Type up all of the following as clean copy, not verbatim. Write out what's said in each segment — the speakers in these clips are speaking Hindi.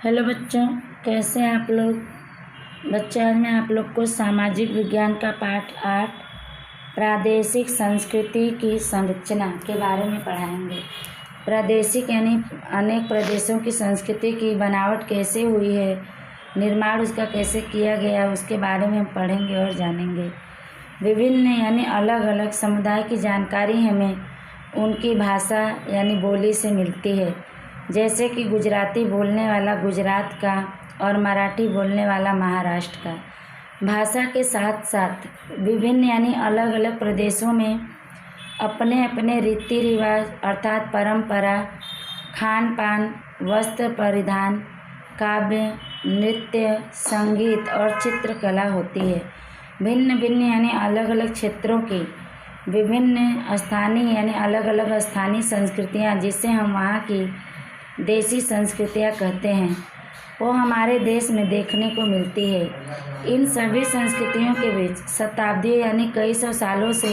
हेलो बच्चों, कैसे हैं आप लोग। बच्चों, आज मैं आप लोग को सामाजिक विज्ञान का पाठ 8 प्रादेशिक संस्कृति की संरचना के बारे में पढ़ाएंगे। प्रादेशिक यानी अनेक प्रदेशों की संस्कृति की बनावट कैसे हुई है, निर्माण उसका कैसे किया गया, उसके बारे में हम पढ़ेंगे और जानेंगे। विभिन्न यानी अलग अलग समुदाय की जानकारी हमें उनकी भाषा यानी बोली से मिलती है, जैसे कि गुजराती बोलने वाला गुजरात का और मराठी बोलने वाला महाराष्ट्र का। भाषा के साथ साथ विभिन्न यानी अलग अलग प्रदेशों में अपने अपने रीति रिवाज अर्थात परंपरा, खान पान, वस्त्र परिधान, काव्य, नृत्य, संगीत और चित्रकला होती है। भिन्न भिन्न यानी अलग अलग क्षेत्रों की विभिन्न स्थानीय यानी अलग अलग स्थानीय संस्कृतियाँ, जिसे हम वहाँ की देसी संस्कृतियाँ कहते हैं, वो हमारे देश में देखने को मिलती है। इन सभी संस्कृतियों के बीच शताब्दियों यानी कई सौ सालों से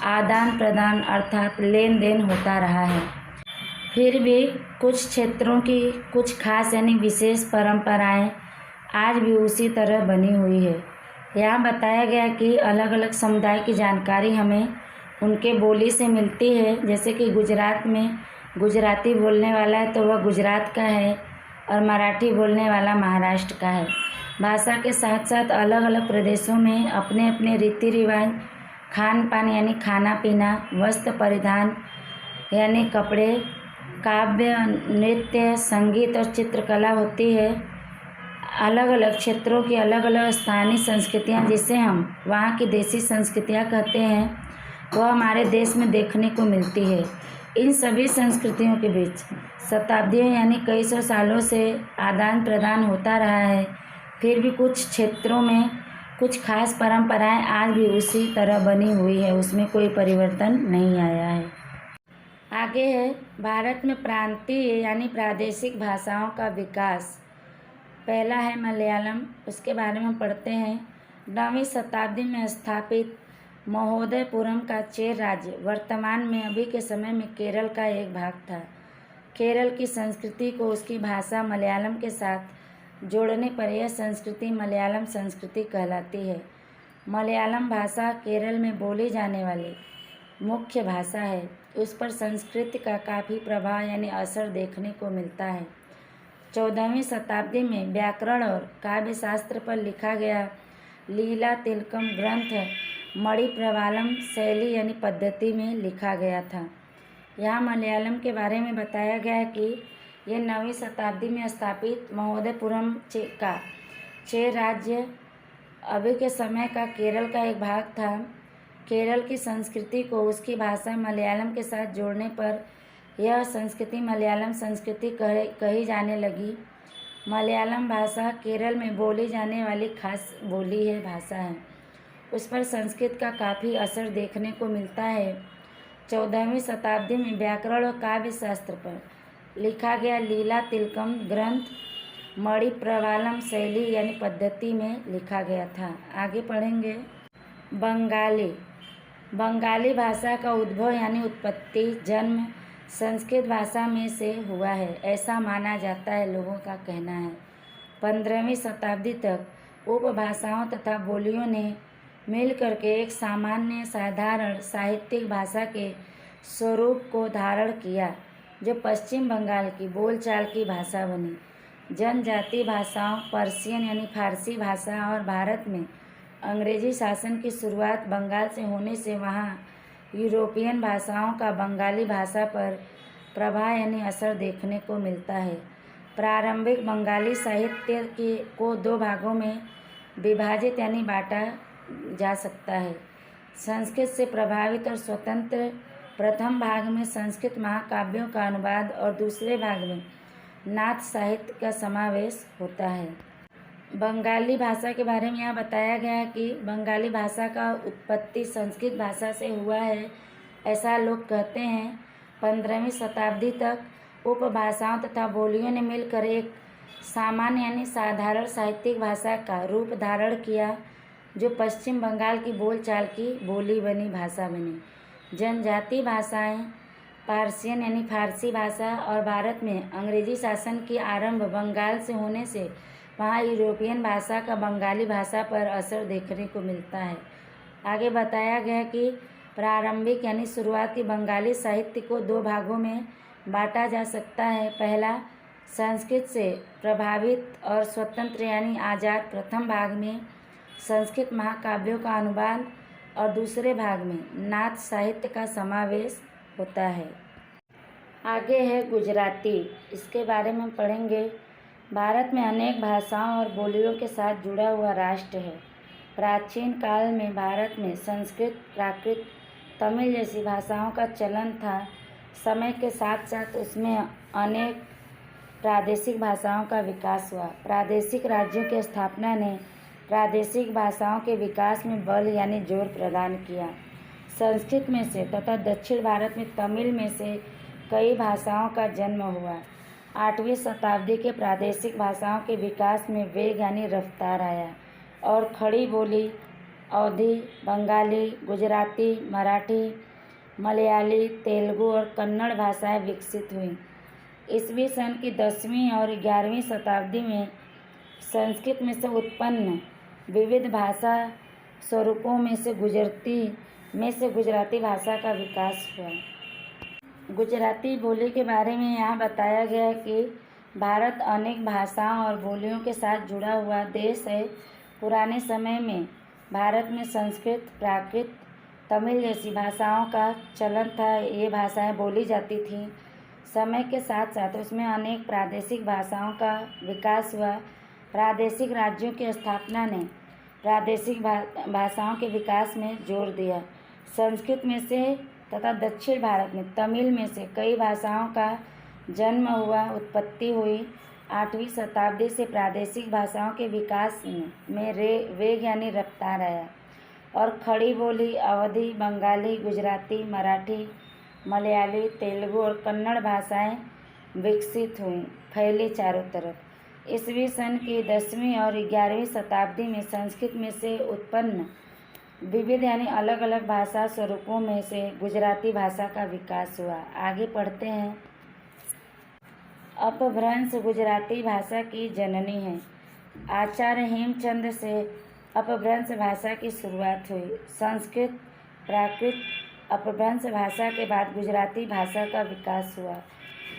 आदान प्रदान अर्थात लेन देन होता रहा है। फिर भी कुछ क्षेत्रों की कुछ खास यानी विशेष परंपराएं आज भी उसी तरह बनी हुई है। यहाँ बताया गया कि अलग अलग समुदाय की जानकारी हमें उनके बोली से मिलती है, जैसे कि गुजरात में गुजराती बोलने वाला है तो वह गुजरात का है और मराठी बोलने वाला महाराष्ट्र का है। भाषा के साथ साथ अलग अलग प्रदेशों में अपने अपने रीति रिवाज, खान पान यानी खाना पीना, वस्त्र परिधान यानी कपड़े, काव्य, नृत्य, संगीत और चित्रकला होती है। अलग अलग क्षेत्रों की अलग अलग स्थानीय संस्कृतियाँ, जिसे हम वहाँ की देसी संस्कृतियाँ कहते हैं, वह हमारे देश में देखने को मिलती है। इन सभी संस्कृतियों के बीच शताब्दियों यानी कई सौ सालों से आदान प्रदान होता रहा है। फिर भी कुछ क्षेत्रों में कुछ खास परंपराएं आज भी उसी तरह बनी हुई है, उसमें कोई परिवर्तन नहीं आया है। आगे है भारत में प्रांतीय यानी प्रादेशिक भाषाओं का विकास। पहला है मलयालम, उसके बारे में पढ़ते हैं। 9वीं शताब्दी में स्थापित महोदयपुरम का चेर राज्य वर्तमान में अभी के समय में केरल का एक भाग था। केरल की संस्कृति को उसकी भाषा मलयालम के साथ जोड़ने पर यह संस्कृति मलयालम संस्कृति कहलाती है। मलयालम भाषा केरल में बोली जाने वाली मुख्य भाषा है। उस पर संस्कृत का काफ़ी प्रभाव यानी असर देखने को मिलता है। 14वीं शताब्दी में व्याकरण और काव्य शास्त्र पर लिखा गया लीला तिलकम ग्रंथ मणिप्रवालम शैली यानी पद्धति में लिखा गया था। यहाँ मलयालम के बारे में बताया गया है कि यह 9वीं शताब्दी में स्थापित महोदयपुरम का चेर राज्य अभी के समय का केरल का एक भाग था। केरल की संस्कृति को उसकी भाषा मलयालम के साथ जोड़ने पर यह संस्कृति मलयालम संस्कृति कही जाने लगी। मलयालम भाषा केरल में बोली जाने वाली खास बोली है, भाषा है। उस पर संस्कृत का काफ़ी असर देखने को मिलता है। 14वीं शताब्दी में व्याकरण और काव्य शास्त्र पर लिखा गया लीला तिलकम ग्रंथ मणिप्रवालम शैली यानी पद्धति में लिखा गया था। आगे पढ़ेंगे। बंगाली भाषा का उद्भव यानी उत्पत्ति जन्म संस्कृत भाषा में से हुआ है, ऐसा माना जाता है, लोगों का कहना है। 15वीं शताब्दी तक उपभाषाओं तथा बोलियों ने मिल करके एक सामान्य साधारण साहित्यिक भाषा के स्वरूप को धारण किया, जो पश्चिम बंगाल की बोलचाल की भाषा बनी। जनजातीय भाषाओं पर्शियन यानी फारसी भाषा और भारत में अंग्रेजी शासन की शुरुआत बंगाल से होने से वहाँ यूरोपियन भाषाओं का बंगाली भाषा पर प्रभाव यानी असर देखने को मिलता है। प्रारंभिक बंगाली साहित्य को 2 भागों में विभाजित यानी बांटा जा सकता है। संस्कृत से प्रभावित और स्वतंत्र प्रथम भाग में संस्कृत महाकाव्यों का अनुवाद और दूसरे भाग में नाथ साहित्य का समावेश होता है। बंगाली भाषा के बारे में यहाँ बताया गया है कि बंगाली भाषा का उत्पत्ति संस्कृत भाषा से हुआ है, ऐसा लोग कहते हैं। 15वीं शताब्दी तक उपभाषाओं तथा बोलियों ने मिलकर एक सामान्य यानी साधारण साहित्यिक भाषा का रूप धारण किया, जो पश्चिम बंगाल की बोलचाल की बोली बनी भाषा बनी। जनजातीय भाषाएं पार्सियन यानी फारसी भाषा और भारत में अंग्रेजी शासन की आरंभ बंगाल से होने से वहाँ यूरोपियन भाषा का बंगाली भाषा पर असर देखने को मिलता है। आगे बताया गया कि प्रारंभिक यानी शुरुआती बंगाली साहित्य को दो भागों में बांटा जा सकता है। पहला, संस्कृत से प्रभावित और स्वतंत्र यानी आज़ाद। प्रथम भाग में संस्कृत महाकाव्यों का अनुवाद और दूसरे भाग में नाथ साहित्य का समावेश होता है। आगे है गुजराती, इसके बारे में पढ़ेंगे। भारत में अनेक भाषाओं और बोलियों के साथ जुड़ा हुआ राष्ट्र है। प्राचीन काल में भारत में संस्कृत, प्राकृत, तमिल जैसी भाषाओं का चलन था। समय के साथ साथ उसमें अनेक प्रादेशिक भाषाओं का विकास हुआ। प्रादेशिक राज्यों की स्थापना ने प्रादेशिक भाषाओं के विकास में बल यानी जोर प्रदान किया। संस्कृत में से तथा दक्षिण भारत में तमिल में से कई भाषाओं का जन्म हुआ। 8वीं शताब्दी के प्रादेशिक भाषाओं के विकास में वेग यानी रफ्तार आया और खड़ी बोली, अवधी, बंगाली, गुजराती, मराठी, मलयाली, तेलुगु और कन्नड़ भाषाएं विकसित हुईं। ईस्वी सन की 10वीं और 11वीं शताब्दी में संस्कृत में से उत्पन्न विविध भाषा स्वरूपों में से गुजराती भाषा का विकास हुआ। गुजराती बोली के बारे में यहाँ बताया गया है कि भारत अनेक भाषाओं और बोलियों के साथ जुड़ा हुआ देश है। पुराने समय में भारत में संस्कृत, प्राकृत, तमिल जैसी भाषाओं का चलन था। ये भाषाएं बोली जाती थीं। समय के साथ साथ उसमें अनेक प्रादेशिक भाषाओं का विकास हुआ। प्रादेशिक राज्यों की स्थापना ने प्रादेशिक भाषाओं के विकास में जोर दिया। संस्कृत में से तथा दक्षिण भारत में तमिल में से कई भाषाओं का जन्म हुआ, उत्पत्ति हुई। 8वीं शताब्दी से प्रादेशिक भाषाओं के विकास में वेग यानी रफ्तार आया और खड़ी बोली, अवधी, बंगाली, गुजराती, मराठी, मलयाली, तेलुगु और कन्नड़ भाषाएं विकसित हुईं, फैली चारों तरफ। ईस्वी सन की 10वीं और 11वीं शताब्दी में संस्कृत में से उत्पन्न विविध यानी अलग अलग भाषा स्वरूपों में से गुजराती भाषा का विकास हुआ। आगे पढ़ते हैं। अपभ्रंश गुजराती भाषा की जननी है। आचार्य हेमचंद से अपभ्रंश भाषा की शुरुआत हुई। संस्कृत, प्राकृत, अपभ्रंश भाषा के बाद गुजराती भाषा का विकास हुआ।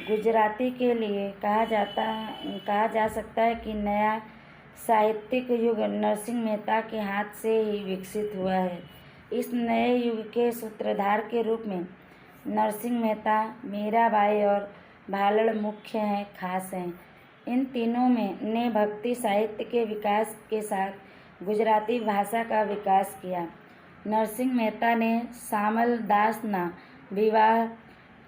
गुजराती के लिए कहा जा सकता है कि नया साहित्यिक युग नरसिंह मेहता के हाथ से ही विकसित हुआ है। इस नए युग के सूत्रधार के रूप में नरसिंह मेहता, मीराबाई और भालड़ मुख्य हैं, खास हैं। इन तीनों ने भक्ति साहित्य के विकास के साथ गुजराती भाषा का विकास किया। नरसिंह मेहता ने शामल दासना विवाह,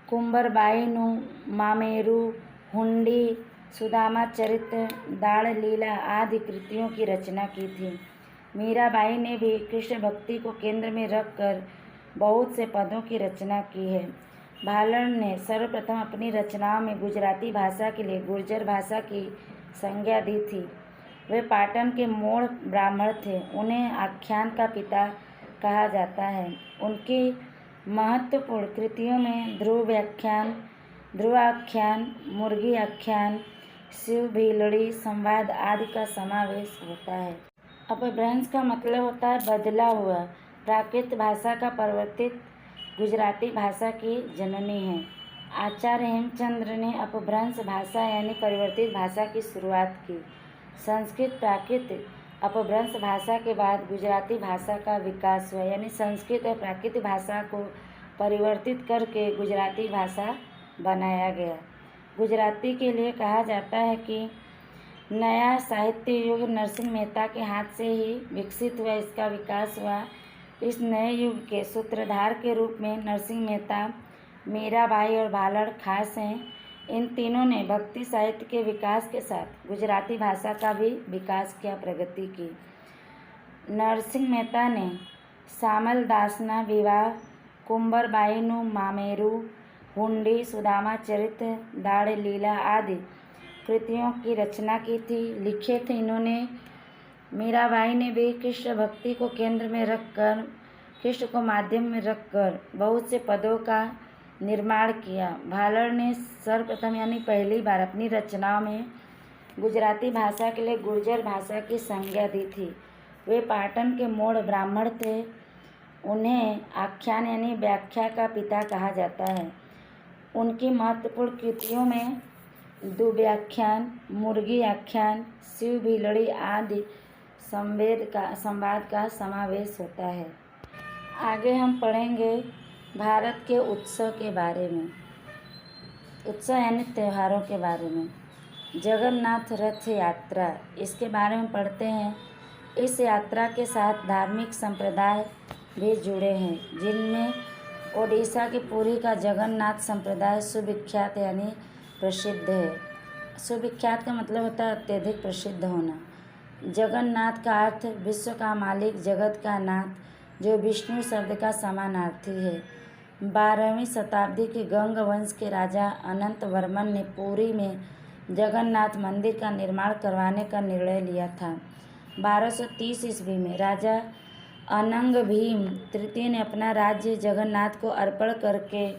कुंवरबाईनु मामेरू, हुंडी, सुदामा चरित्र, दाड़ लीला आदि कृतियों की रचना की थी। मीराबाई ने भी कृष्ण भक्ति को केंद्र में रखकर बहुत से पदों की रचना की है। भालड़ ने सर्वप्रथम अपनी रचनाओं में गुजराती भाषा के लिए गुर्जर भाषा की संज्ञा दी थी। वे पाटन के मूल ब्राह्मण थे। उन्हें आख्यान का पिता कहा जाता है। उनकी महत्वपूर्ण कृतियों में ध्रुवाख्यान, मुर्गी आख्यान, शिव भीलड़ी संवाद आदि का समावेश होता है। अपभ्रंश का मतलब होता है बदला हुआ। प्राकृत भाषा का परिवर्तित गुजराती भाषा की जननी है। आचार्य हेमचंद्र ने अपभ्रंश भाषा यानी परिवर्तित भाषा की शुरुआत की। संस्कृत, प्राकृत, अपभ्रंश भाषा के बाद गुजराती भाषा का विकास हुआ, यानी संस्कृत और प्राकृत भाषा को परिवर्तित करके गुजराती भाषा बनाया गया। गुजराती के लिए कहा जाता है कि नया साहित्य युग नरसिंह मेहता के हाथ से ही विकसित हुआ, इसका विकास हुआ। इस नए युग के सूत्रधार के रूप में नरसिंह मेहता, मीराबाई और भालड़ खास हैं। इन तीनों ने भक्ति साहित्य के विकास के साथ गुजराती भाषा का भी विकास किया, प्रगति की। नरसिंह मेहता ने शामल दासना विवाह, कुंवरबाईनु मामेरू, हुंडी, सुदामा चरित्र, दाड़ लीला आदि कृतियों की रचना की थी, लिखे थे इन्होंने। मीराबाई ने भी कृष्ण भक्ति को केंद्र में रखकर, कृष्ण को माध्यम में रखकर बहुत से पदों का निर्माण किया। भालड़ ने सर्वप्रथम यानी पहली बार अपनी रचनाओं में गुजराती भाषा के लिए गुर्जर भाषा की संज्ञा दी थी। वे पाटन के मूढ़ ब्राह्मण थे। उन्हें आख्यान यानी व्याख्या का पिता कहा जाता है। उनकी महत्वपूर्ण कृतियों में दुव्याख्यान, मुर्गी आख्यान, शिव भीलड़ी आदि संवाद का समावेश होता है। आगे हम पढ़ेंगे भारत के उत्सव के बारे में। उत्सव यानी त्योहारों के बारे में। जगन्नाथ रथ यात्रा, इसके बारे में पढ़ते हैं। इस यात्रा के साथ धार्मिक संप्रदाय भी जुड़े हैं, जिनमें ओडिशा के पुरी का जगन्नाथ संप्रदाय सुविख्यात यानी प्रसिद्ध है। सुविख्यात का मतलब होता है अत्यधिक प्रसिद्ध होना। जगन्नाथ का अर्थ विश्व का मालिक, जगत का नाथ, जो विष्णु शब्द का समानार्थी है। 12वीं शताब्दी के गंग वंश के राजा अनंत वर्मन ने पुरी में जगन्नाथ मंदिर का निर्माण करवाने का निर्णय लिया था। 1230 ईस्वी में राजा अनंग भीम तृतीय ने अपना राज्य जगन्नाथ को अर्पण करके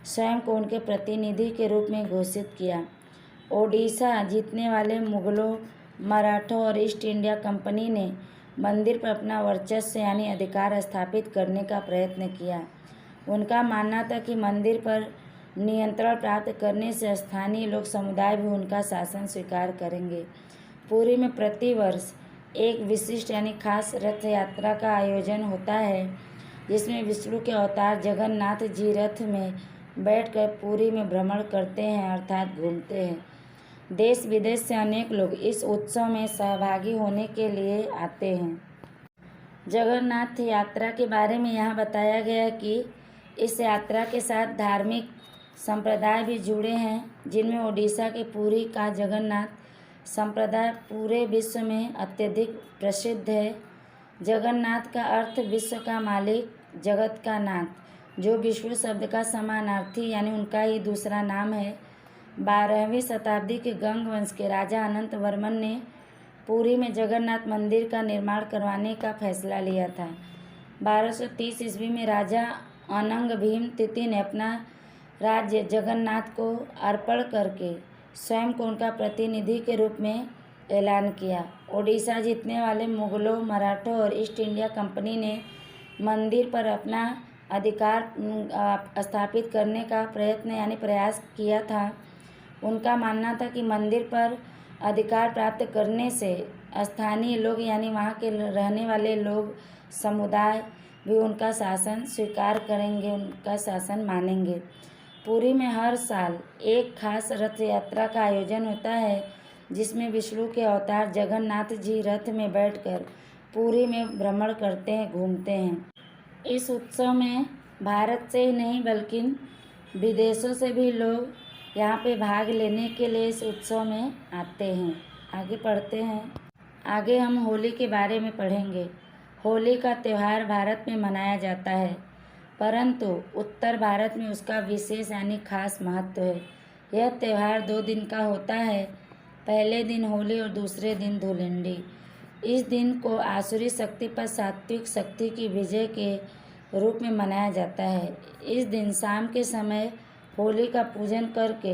स्वयं को उनके प्रतिनिधि के रूप में घोषित किया। ओडिशा जीतने वाले मुगलों, मराठों और ईस्ट इंडिया कंपनी ने मंदिर पर अपना वर्चस्व यानी अधिकार स्थापित करने का प्रयत्न किया। उनका मानना था कि मंदिर पर नियंत्रण प्राप्त करने से स्थानीय लोग समुदाय भी उनका शासन स्वीकार करेंगे। पुरी में प्रतिवर्ष एक विशिष्ट यानी खास रथ यात्रा का आयोजन होता है, जिसमें विष्णु के अवतार जगन्नाथ जी रथ में बैठकर पुरी में भ्रमण करते हैं अर्थात घूमते हैं। देश विदेश से अनेक लोग इस उत्सव में सहभागी होने के लिए आते हैं। जगन्नाथ यात्रा के बारे में यहाँ बताया गया कि इस यात्रा के साथ धार्मिक संप्रदाय भी जुड़े हैं, जिनमें ओडिशा के पुरी का जगन्नाथ संप्रदाय पूरे विश्व में अत्यधिक प्रसिद्ध है। जगन्नाथ का अर्थ विश्व का मालिक, जगत का नाथ, जो विष्णु शब्द का समानार्थी यानी उनका ही दूसरा नाम है। 12वीं शताब्दी के गंग वंश के राजा अनंत वर्मन ने पुरी में जगन्नाथ मंदिर का निर्माण करवाने का फैसला लिया था। 1230 ईस्वी में राजा अनंग भीम तृतीय ने अपना राज्य जगन्नाथ को अर्पण करके स्वयं को उनका प्रतिनिधि के रूप में ऐलान किया। ओडिशा जीतने वाले मुगलों, मराठों और ईस्ट इंडिया कंपनी ने मंदिर पर अपना अधिकार स्थापित करने का प्रयत्न यानी प्रयास किया था। उनका मानना था कि मंदिर पर अधिकार प्राप्त करने से स्थानीय लोग यानी वहाँ के रहने वाले लोग, समुदाय भी उनका शासन स्वीकार करेंगे, उनका शासन मानेंगे। पुरी में हर साल एक खास रथ यात्रा का आयोजन होता है, जिसमें विष्णु के अवतार जगन्नाथ जी रथ में बैठकर पुरी में भ्रमण करते हैं, घूमते हैं। इस उत्सव में भारत से ही नहीं बल्कि विदेशों से भी लोग यहाँ पे भाग लेने के लिए इस उत्सव में आते हैं। आगे पढ़ते हैं। आगे हम होली के बारे में पढ़ेंगे। होली का त्यौहार भारत में मनाया जाता है, परंतु उत्तर भारत में उसका विशेष यानी खास महत्व है। यह त्यौहार 2 दिन का होता है। पहले दिन होली और दूसरे दिन धुलेंडी। इस दिन को आसुरी शक्ति पर सात्विक शक्ति की विजय के रूप में मनाया जाता है। इस दिन शाम के समय होली का पूजन करके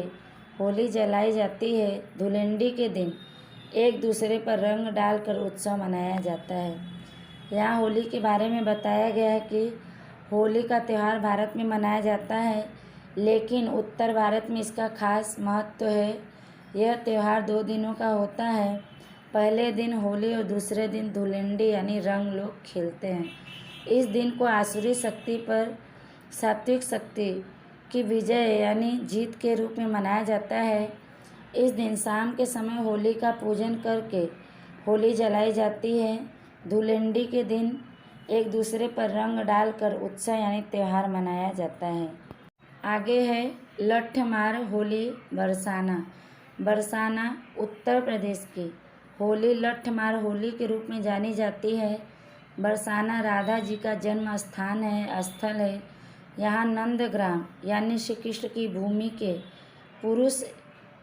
होली जलाई जाती है। धुलेंडी के दिन एक दूसरे पर रंग डालकर उत्सव मनाया जाता है। यहाँ होली के बारे में बताया गया है कि होली का त्यौहार भारत में मनाया जाता है, लेकिन उत्तर भारत में इसका खास महत्व है। यह त्यौहार 2 दिनों का होता है। पहले दिन होली और दूसरे दिन धुलेंडी यानी रंग लोग खेलते हैं। इस दिन को आसुरी शक्ति पर सात्विक शक्ति की विजय यानी जीत के रूप में मनाया जाता है। इस दिन शाम के समय होली का पूजन करके होली जलाई जाती है। धुलेंडी के दिन एक दूसरे पर रंग डालकर उत्सव यानी त्यौहार मनाया जाता है। आगे है लठमार होली बरसाना। बरसाना उत्तर प्रदेश की होली लठमार होली के रूप में जानी जाती है। बरसाना राधा जी का जन्म स्थान है, स्थल है। यहाँ नंदग्राम यानी श्री कृष्ण की भूमि के पुरुष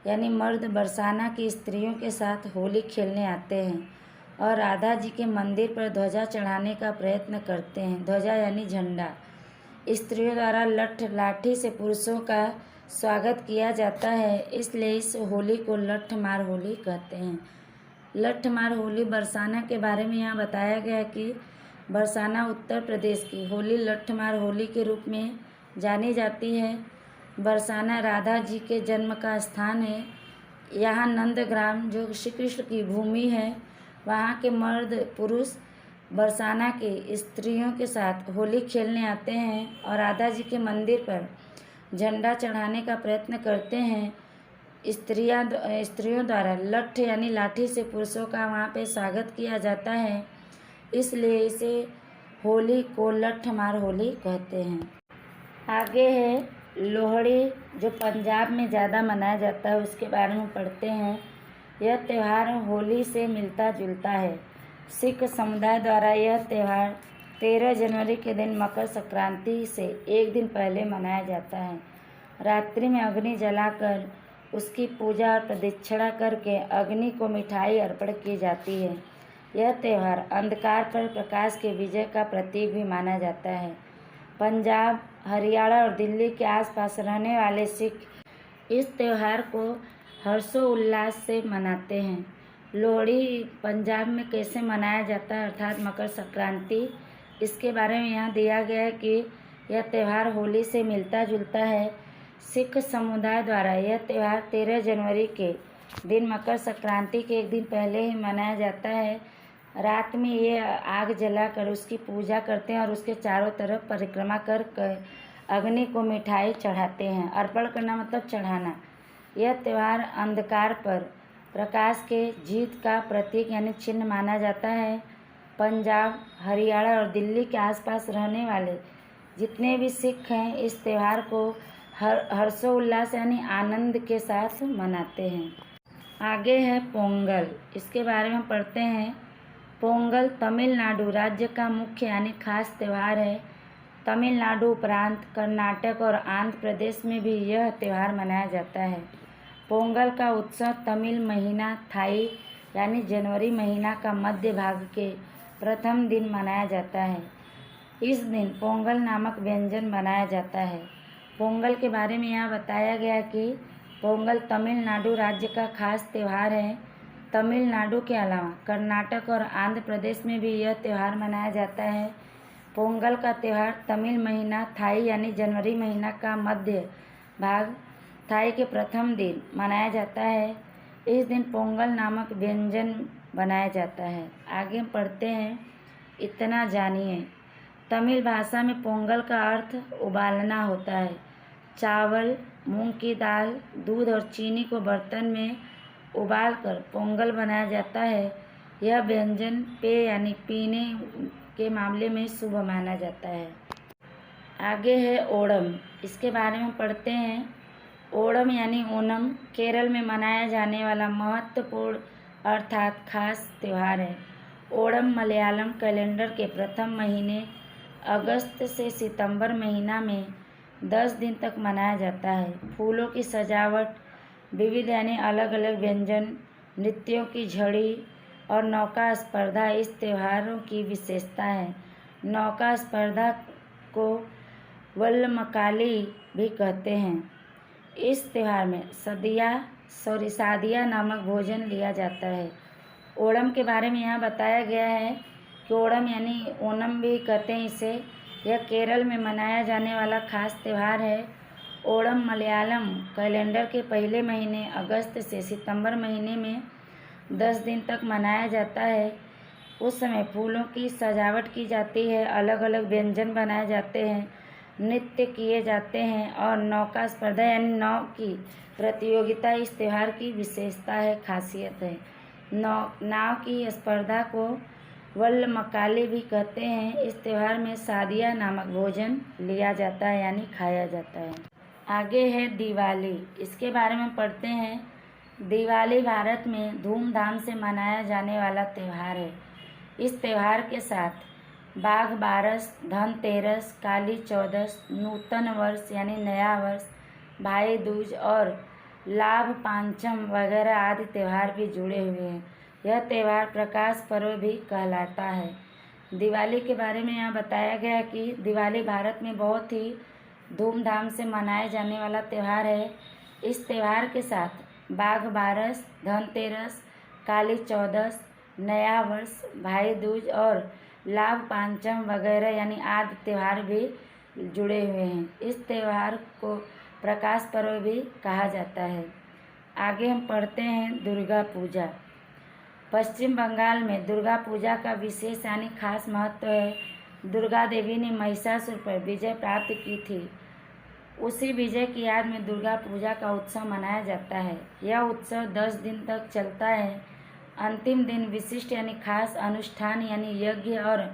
यानी मर्द बरसाना की स्त्रियों के साथ होली खेलने आते हैं और राधा जी के मंदिर पर ध्वजा चढ़ाने का प्रयत्न करते हैं। ध्वजा यानी झंडा। स्त्रियों द्वारा लाठी से पुरुषों का स्वागत किया जाता है, इसलिए इस होली को लठमार होली कहते हैं। लठमार होली बरसाना के बारे में यहाँ बताया गया है कि बरसाना उत्तर प्रदेश की होली लठमार होली के रूप में जानी जाती है। बरसाना राधा जी के जन्म का स्थान है। यहाँ नंदग्राम जो श्री कृष्ण की भूमि है, वहाँ के मर्द पुरुष बरसाना के स्त्रियों के साथ होली खेलने आते हैं और राधा जी के मंदिर पर झंडा चढ़ाने का प्रयत्न करते हैं। स्त्रियों द्वारा लठ यानी लाठी से पुरुषों का वहाँ पे स्वागत किया जाता है, इसलिए इसे होली को लठमार होली कहते हैं। आगे है लोहड़ी, जो पंजाब में ज़्यादा मनाया जाता है, उसके बारे में पढ़ते हैं। यह त्यौहार होली से मिलता जुलता है। सिख समुदाय द्वारा यह त्यौहार 13 जनवरी के दिन मकर संक्रांति से एक दिन पहले मनाया जाता है। रात्रि में अग्नि जलाकर उसकी पूजा और प्रदक्षिणा करके अग्नि को मिठाई अर्पण की जाती है। यह त्यौहार अंधकार पर प्रकाश के विजय का प्रतीक भी माना जाता है। पंजाब, हरियाणा और दिल्ली के आसपास रहने वाले सिख इस त्यौहार को हर्षोल्लास से मनाते हैं। लोहड़ी पंजाब में कैसे मनाया जाता है, अर्थात मकर संक्रांति, इसके बारे में यहाँ दिया गया है कि यह त्यौहार होली से मिलता जुलता है। सिख समुदाय द्वारा यह त्यौहार 13 जनवरी के दिन मकर संक्रांति के एक दिन पहले ही मनाया जाता है। रात में ये आग जलाकर उसकी पूजा करते हैं और उसके चारों तरफ परिक्रमा कर अग्नि को मिठाई चढ़ाते हैं। अर्पण करना मतलब चढ़ाना। यह त्यौहार अंधकार पर प्रकाश के जीत का प्रतीक यानी चिन्ह माना जाता है। पंजाब, हरियाणा और दिल्ली के आसपास रहने वाले जितने भी सिख हैं इस त्यौहार को हर्षोल्लास यानी आनंद के साथ मनाते हैं। आगे है पोंगल, इसके बारे में पढ़ते हैं। पोंगल तमिलनाडु राज्य का मुख्य यानी खास त्यौहार है। तमिलनाडु उपरांत कर्नाटक और आंध्र प्रदेश में भी यह त्यौहार मनाया जाता है। पोंगल का उत्सव तमिल महीना थाई यानी जनवरी महीना का मध्य भाग के प्रथम दिन मनाया जाता है। इस दिन पोंगल नामक व्यंजन बनाया जाता है। पोंगल के बारे में यहाँ बताया गया कि पोंगल तमिलनाडु राज्य का खास त्यौहार है। तमिलनाडु के अलावा कर्नाटक और आंध्र प्रदेश में भी यह त्यौहार मनाया जाता है। पोंगल का त्यौहार तमिल महीना थाई यानी जनवरी महीना का मध्य भाग थाई के प्रथम दिन मनाया जाता है। इस दिन पोंगल नामक व्यंजन बनाया जाता है। आगे पढ़ते हैं। इतना जानिए। तमिल भाषा में पोंगल का अर्थ उबालना होता है। चावल, मूंग की दाल, दूध और चीनी को बर्तन में उबालकर पोंगल बनाया जाता है। यह व्यंजन पेय यानी पीने के मामले में शुभ माना जाता है। आगे है ओणम, इसके बारे में पढ़ते हैं। ओणम यानी ओणम केरल में मनाया जाने वाला महत्वपूर्ण अर्थात खास त्यौहार है। ओणम मलयालम कैलेंडर के प्रथम महीने अगस्त से सितंबर महीना में 10 दिन तक मनाया जाता है। फूलों की सजावट, विविध यानी अलग अलग व्यंजन, नृत्यों की झड़ी और नौका स्पर्धा इस त्योहारों की विशेषता है। नौका स्पर्धा को वल्लमकाली भी कहते हैं। इस त्यौहार में सादिया नामक भोजन लिया जाता है। ओणम के बारे में यहाँ बताया गया है कि ओणम यानी ओणम भी कहते हैं इसे। यह केरल में मनाया जाने वाला खास त्यौहार है। ओणम मलयालम कैलेंडर के पहले महीने अगस्त से सितंबर महीने में 10 दिन तक मनाया जाता है। उस समय फूलों की सजावट की जाती है, अलग अलग व्यंजन बनाए जाते हैं, नृत्य किए जाते हैं और नौका स्पर्धा यानी नाव की प्रतियोगिता इस त्यौहार की विशेषता है, खासियत है। नाव की स्पर्धा को वल्लमकाली भी कहते हैं। इस त्यौहार में सादिया नामक भोजन लिया जाता है यानी खाया जाता है। आगे है दिवाली, इसके बारे में पढ़ते हैं। दिवाली भारत में धूमधाम से मनाया जाने वाला त्यौहार है। इस त्यौहार के साथ बाघ बारस, धनतेरस, काली चौदस, नूतन वर्ष यानी नया वर्ष, भाई दूज और लाभ पांचम वगैरह आदि त्यौहार भी जुड़े हुए हैं। यह त्यौहार प्रकाश पर्व भी कहलाता है। दिवाली के बारे में यहाँ बताया गया कि दिवाली भारत में बहुत ही धूमधाम से मनाए जाने वाला त्यौहार है। इस त्यौहार के साथ बाघ बारस, धनतेरस, काली चौदस, नया वर्ष, भाई दूज और लाभ पांचम वगैरह यानी आदि त्यौहार भी जुड़े हुए हैं। इस त्यौहार को प्रकाश पर्व भी कहा जाता है। आगे हम पढ़ते हैं दुर्गा पूजा। पश्चिम बंगाल में दुर्गा पूजा का विशेष यानी खास महत्व है। दुर्गा देवी ने महिषासुर पर विजय प्राप्त की थी। उसी विजय की याद में दुर्गा पूजा का उत्सव मनाया जाता है। यह उत्सव 10 दिन तक चलता है। अंतिम दिन विशिष्ट यानी खास अनुष्ठान यानी यज्ञ और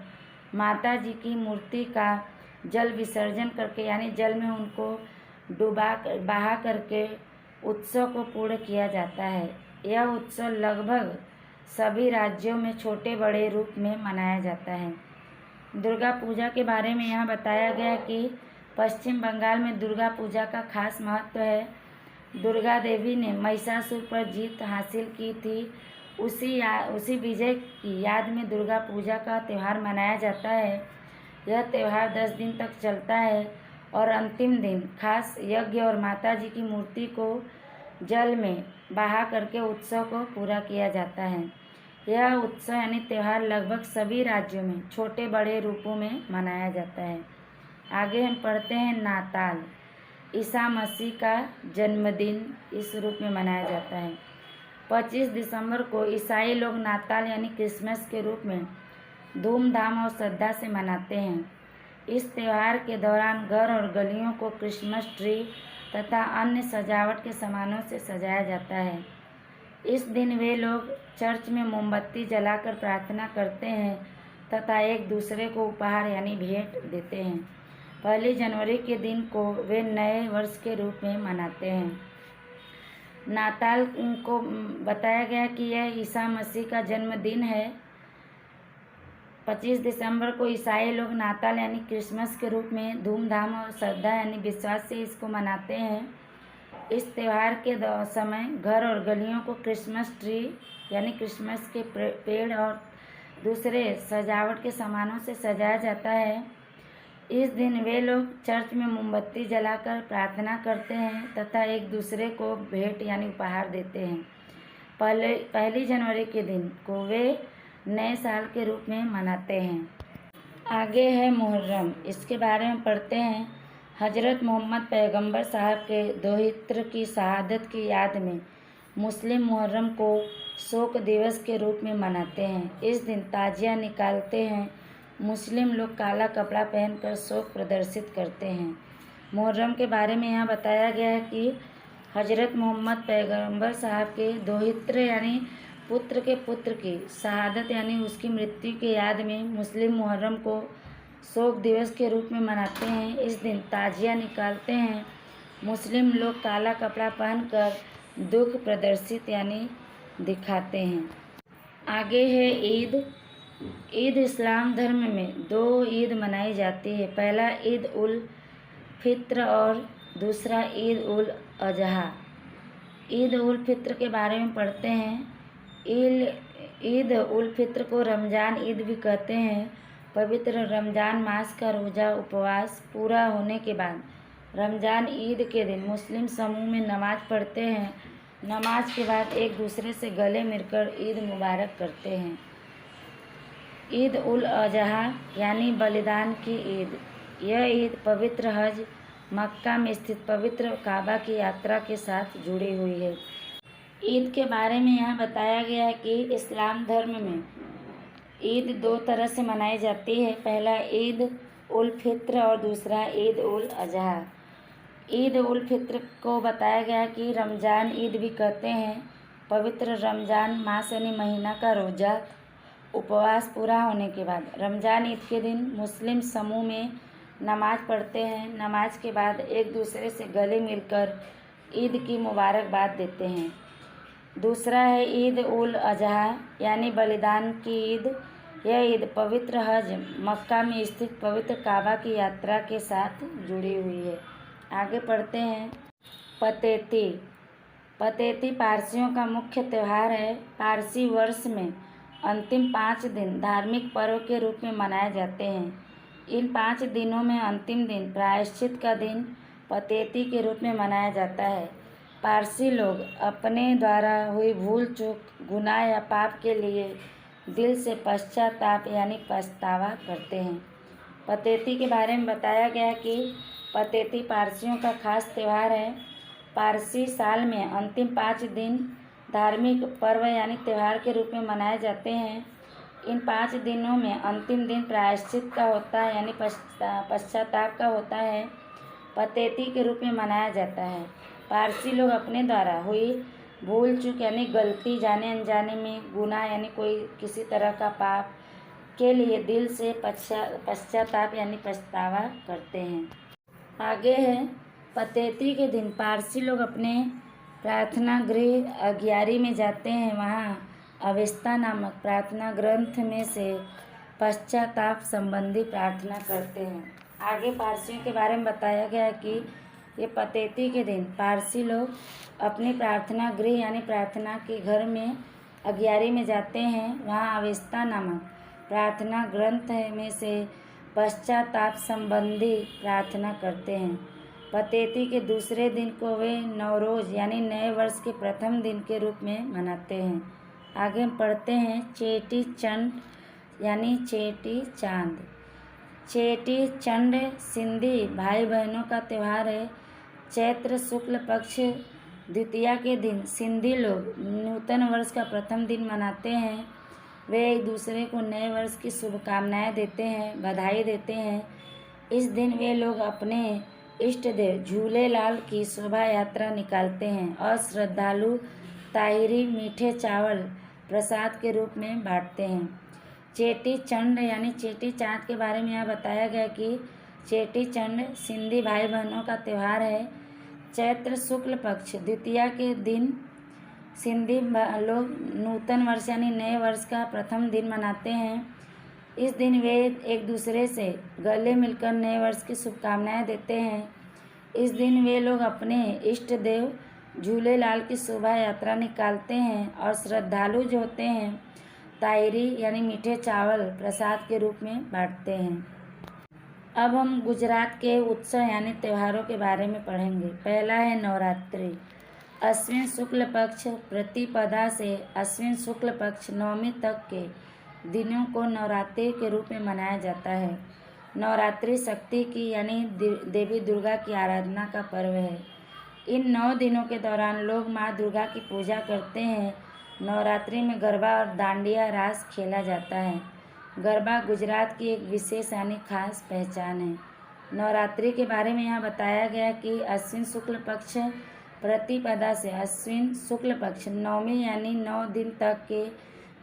माता जी की मूर्ति का जल विसर्जन करके यानी जल में उनको बहा करके उत्सव को पूर्ण किया जाता है। यह उत्सव लगभग सभी राज्यों में छोटे बड़े रूप में मनाया जाता है। दुर्गा पूजा के बारे में यहाँ बताया गया कि पश्चिम बंगाल में दुर्गा पूजा का खास महत्व है। दुर्गा देवी ने महिषासुर पर जीत हासिल की थी। उसी विजय की याद में दुर्गा पूजा का त्यौहार मनाया जाता है। यह त्यौहार 10 दिन तक चलता है और अंतिम दिन खास यज्ञ और माता जी की मूर्ति को जल में बहा करके उत्सव को पूरा किया जाता है। यह उत्सव यानी त्यौहार लगभग सभी राज्यों में छोटे बड़े रूपों में मनाया जाता है। आगे हम पढ़ते हैं नाताल। ईसा मसीह का जन्मदिन इस रूप में मनाया जाता है। 25 दिसंबर को ईसाई लोग नाताल यानी क्रिसमस के रूप में धूमधाम और श्रद्धा से मनाते हैं। इस त्यौहार के दौरान घर और गलियों को क्रिसमस ट्री तथा अन्य सजावट के सामानों से सजाया जाता है। इस दिन वे लोग चर्च में मोमबत्ती जलाकर प्रार्थना करते हैं तथा एक दूसरे को उपहार यानी भेंट देते हैं। 1 जनवरी के दिन को वे नए वर्ष के रूप में मनाते हैं। नाताल को बताया गया कि यह ईसा मसीह का जन्मदिन है। 25 दिसंबर को ईसाई लोग नाताल यानी क्रिसमस के रूप में धूमधाम और श्रद्धा यानी विश्वास से इसको मनाते हैं। इस त्यौहार के समय घर और गलियों को क्रिसमस ट्री यानी क्रिसमस के पेड़ और दूसरे सजावट के सामानों से सजाया जाता है। इस दिन वे लोग चर्च में मोमबत्ती जलाकर प्रार्थना करते हैं तथा एक दूसरे को भेंट यानी उपहार देते हैं। 1 जनवरी के दिन को वे नए साल के रूप में मनाते हैं। आगे है मुहर्रम। इसके बारे में पढ़ते हैं। हज़रत मोहम्मद पैगंबर साहब के दोहित्र की शहादत की याद में मुस्लिम मुहर्रम को शोक दिवस के रूप में मनाते हैं। इस दिन ताजिया निकालते हैं। मुस्लिम लोग काला कपड़ा पहनकर शोक प्रदर्शित करते हैं। मुहर्रम के बारे में यहाँ बताया गया है कि हज़रत मोहम्मद पैगंबर साहब के दोहित्र यानी पुत्र के पुत्र की शहादत यानी उसकी मृत्यु की याद में मुस्लिम मुहर्रम को शोक दिवस के रूप में मनाते हैं। इस दिन ताजिया निकालते हैं। मुस्लिम लोग काला कपड़ा पहनकर दुख प्रदर्शित यानी दिखाते हैं। आगे है ईद। ईद इस्लाम धर्म में 2 ईद मनाई जाती है। पहला ईद उल फित्र और दूसरा ईद उल अजहा। ईद उल फित्र के बारे में पढ़ते हैं। ईद उल फित्र को रमज़ान ईद भी कहते हैं। पवित्र रमज़ान मास का रोज़ा उपवास पूरा होने के बाद रमज़ान ईद के दिन मुस्लिम समूह में नमाज़ पढ़ते हैं। नमाज के बाद एक दूसरे से गले मिलकर ईद मुबारक करते हैं। ईद उल अजहा यानी बलिदान की ईद। यह ईद पवित्र हज मक्का में स्थित पवित्र काबा की यात्रा के साथ जुड़ी हुई है। ईद के बारे में यहाँ बताया गया है कि इस्लाम धर्म में ईद 2 तरह से मनाई जाती है। पहला ईद उल फित्र और दूसरा ईद उल अजहा। ईद उल फित्र को बताया गया है कि रमज़ान ईद भी कहते हैं। पवित्र रमज़ान मास यानी महीना का रोज़ा उपवास पूरा होने के बाद रमज़ान ईद के दिन मुस्लिम समूह में नमाज़ पढ़ते हैं। नमाज के बाद एक दूसरे से गले मिलकर ईद की मुबारकबाद देते हैं। दूसरा है ईद उल अजहा यानी बलिदान की ईद। यह ईद पवित्र हज मक्का में स्थित पवित्र काबा की यात्रा के साथ जुड़ी हुई है। आगे पढ़ते हैं पतेती। पतेती पारसियों का मुख्य त्यौहार है। पारसी वर्ष में अंतिम 5 दिन धार्मिक पर्व के रूप में मनाए जाते हैं। इन 5 दिनों में अंतिम दिन प्रायश्चित का दिन पतेती के रूप में मनाया जाता है। पारसी लोग अपने द्वारा हुई भूल चूक, गुनाह या पाप के लिए दिल से पश्चाताप यानी पछतावा करते हैं। पतेती के बारे में बताया गया कि पतेती पारसियों का खास त्यौहार है। पारसी साल में अंतिम 5 दिन धार्मिक पर्व यानी त्यौहार के रूप में मनाए जाते हैं। इन 5 दिनों में अंतिम दिन प्रायश्चित का होता है यानी पश्चाताप का होता है, पतेती के रूप में मनाया जाता है। पारसी लोग अपने द्वारा हुई भूल चूक यानी गलती, जाने अनजाने में, गुनाह यानी कोई किसी तरह का पाप के लिए दिल से पश्चाताप यानी पछतावा करते हैं। आगे है पतेती के दिन पारसी लोग अपने प्रार्थना गृह अग्यारी में जाते हैं। वहाँ अवेस्ता नामक प्रार्थना ग्रंथ में से पश्चाताप संबंधी प्रार्थना करते हैं। आगे पारसियों के बारे में बताया गया है कि ये पतेती के दिन पारसी लोग अपने प्रार्थना गृह यानी प्रार्थना के घर में अग्यारी में जाते हैं। वहाँ अवेस्ता नामक प्रार्थना ग्रंथ में से पश्चाताप संबंधी प्रार्थना करते हैं। पतेती के दूसरे दिन को वे नवरोज यानी नए वर्ष के प्रथम दिन के रूप में मनाते हैं। आगे हम पढ़ते हैं चेटी चंड यानी चेटी चांद। चेटी चंड सिंधी भाई बहनों का त्यौहार है। चैत्र शुक्ल पक्ष द्वितीया के दिन सिंधी लोग नूतन वर्ष का प्रथम दिन मनाते हैं। वे एक दूसरे को नए वर्ष की शुभकामनाएं देते हैं, बधाई देते हैं। इस दिन वे लोग अपने इष्ट देव झूलेलाल की शोभा यात्रा निकालते हैं और श्रद्धालु ताहिरी मीठे चावल प्रसाद के रूप में बांटते हैं। चेटी चंड यानी चेटी चाँद के बारे में यहाँ बताया गया कि चेटी चंड सिंधी भाई बहनों का त्यौहार है। चैत्र शुक्ल पक्ष द्वितीया के दिन सिंधी लोग नूतन वर्ष यानी नए वर्ष का प्रथम दिन मनाते हैं। इस दिन वे एक दूसरे से गले मिलकर नए वर्ष की शुभकामनाएं देते हैं। इस दिन वे लोग अपने इष्ट देव झूलेलाल की शोभा यात्रा निकालते हैं और श्रद्धालु जो होते हैं ताहिरी यानी मीठे चावल प्रसाद के रूप में बांटते हैं। अब हम गुजरात के उत्सव यानी त्योहारों के बारे में पढ़ेंगे। पहला है नवरात्रि। अश्विन शुक्ल पक्ष प्रतिपदा से अश्विन शुक्ल पक्ष नवमी तक के दिनों को नवरात्रि के रूप में मनाया जाता है। नवरात्रि शक्ति की यानी देवी दुर्गा की आराधना का पर्व है। इन 9 दिनों के दौरान लोग माँ दुर्गा की पूजा करते हैं। नवरात्रि में गरबा और डांडिया रास खेला जाता है। गरबा गुजरात की एक विशेष यानी खास पहचान है। नवरात्रि के बारे में यहाँ बताया गया कि अश्विन शुक्ल पक्ष प्रतिपदा से अश्विन शुक्ल पक्ष नवमी यानी 9 दिन तक के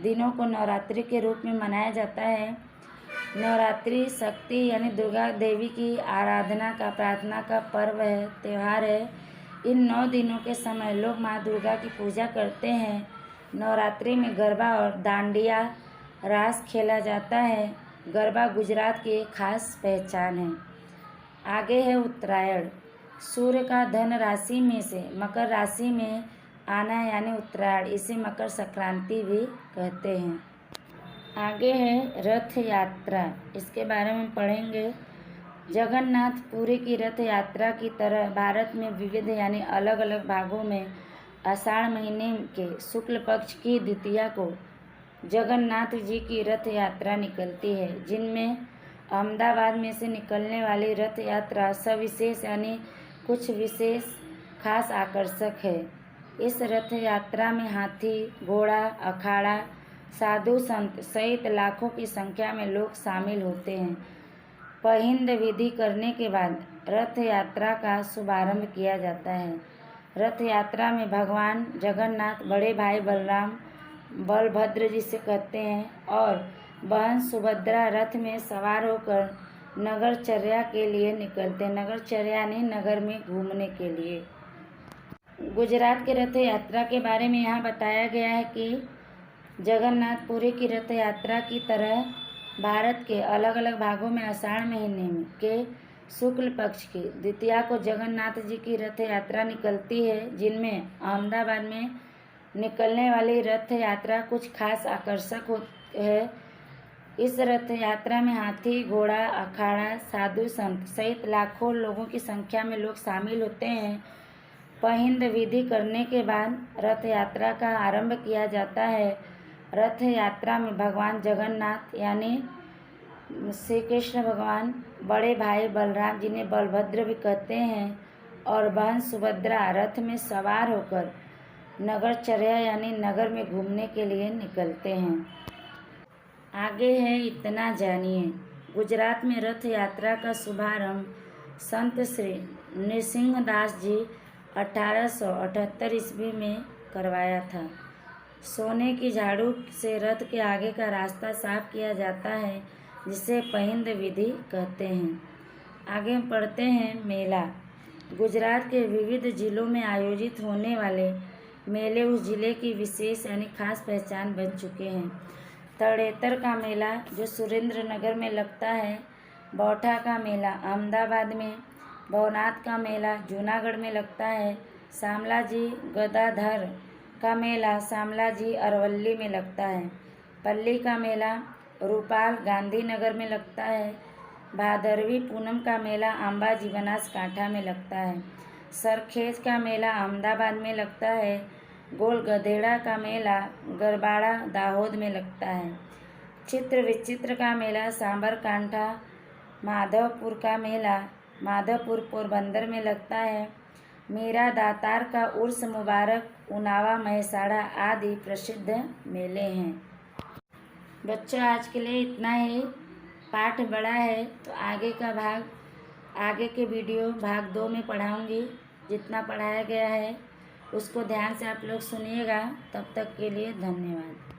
दिनों को नवरात्रि के रूप में मनाया जाता है। नवरात्रि शक्ति यानी दुर्गा देवी की आराधना का प्रार्थना का पर्व है, त्यौहार है। इन 9 दिनों के समय लोग माँ दुर्गा की पूजा करते हैं। नवरात्रि में गरबा और डांडिया रास खेला जाता है। गरबा गुजरात की एक खास पहचान है। आगे है उत्तरायण। सूर्य का धन राशि में से मकर राशि में आना यानी उत्तरायण, इसे मकर संक्रांति भी कहते हैं। आगे है रथ यात्रा, इसके बारे में पढ़ेंगे। जगन्नाथ पुरी की रथ यात्रा की तरह भारत में विविध यानी अलग अलग भागों में आषाढ़ महीने के शुक्ल पक्ष की द्वितीया को जगन्नाथ जी की रथ यात्रा निकलती है, जिनमें अहमदाबाद में से निकलने वाली रथ यात्रा सविशेष यानी कुछ विशेष खास आकर्षक है। इस रथ यात्रा में हाथी, घोड़ा, अखाड़ा, साधु संत सहित लाखों की संख्या में लोग शामिल होते हैं। पहिंद विधि करने के बाद रथ यात्रा का शुभारंभ किया जाता है। रथ यात्रा में भगवान जगन्नाथ बड़े भाई बलराम बलभद्र जिसे कहते हैं और बहन सुभद्रा रथ में सवार होकर नगरचर्या के लिए निकलते हैं। नगरचर्या यानी नगर में घूमने के लिए। गुजरात के रथ यात्रा के बारे में यहाँ बताया गया है कि जगन्नाथपुरी की रथ यात्रा की तरह भारत के अलग अलग भागों में आषाढ़ महीने में के शुक्ल पक्ष की द्वितीया को जगन्नाथ जी की रथ यात्रा निकलती है, जिनमें अहमदाबाद में निकलने वाली रथ यात्रा कुछ खास आकर्षक है। इस रथ यात्रा में हाथी, घोड़ा, अखाड़ा, साधु संत सहित लाखों लोगों की संख्या में लोग शामिल होते हैं। पहिंद विधि करने के बाद रथ यात्रा का आरंभ किया जाता है। रथ यात्रा में भगवान जगन्नाथ यानी श्री कृष्ण भगवान, बड़े भाई बलराम जिन्हें बलभद्र भी कहते हैं, और बहन सुभद्रा रथ में सवार होकर नगरचर्या यानी नगर में घूमने के लिए निकलते हैं। आगे है इतना जानिए। गुजरात में रथ यात्रा का शुभारंभ संत श्री नृसिंहदास जी 1878 ईस्वी में करवाया था। सोने की झाड़ू से रथ के आगे का रास्ता साफ किया जाता है, जिसे पहिंद विधि कहते हैं। आगे पढ़ते हैं मेला। गुजरात के विविध जिलों में आयोजित होने वाले मेले उस जिले की विशेष यानी खास पहचान बन चुके हैं। तड़ेतर का मेला जो सुरेंद्रनगर में लगता है, बौठा का मेला अहमदाबाद में, भवनाथ का मेला जूनागढ़ में लगता है, शामलाजी गदाधर का मेला शामलाजी अरवल्ली में लगता है, पल्ली का मेला रूपाल गांधीनगर में लगता है, भादरवी पूनम का मेला अंबाजी बनासकांठा में लगता है, सरखेज का मेला अहमदाबाद में लगता है, गोल गधेड़ा का मेला गरबाड़ा दाहोद में लगता है, चित्र विचित्र का मेला सांबरकांठा, माधवपुर का मेला माधवपुर पोरबंदर में लगता है, मीरा दातार का उर्स मुबारक उनावा महसाड़ा आदि प्रसिद्ध मेले हैं। बच्चों आज के लिए इतना ही। पाठ बड़ा है तो आगे के वीडियो भाग 2 में पढ़ाऊँगी। जितना पढ़ाया गया है उसको ध्यान से आप लोग सुनिएगा। तब तक के लिए धन्यवाद।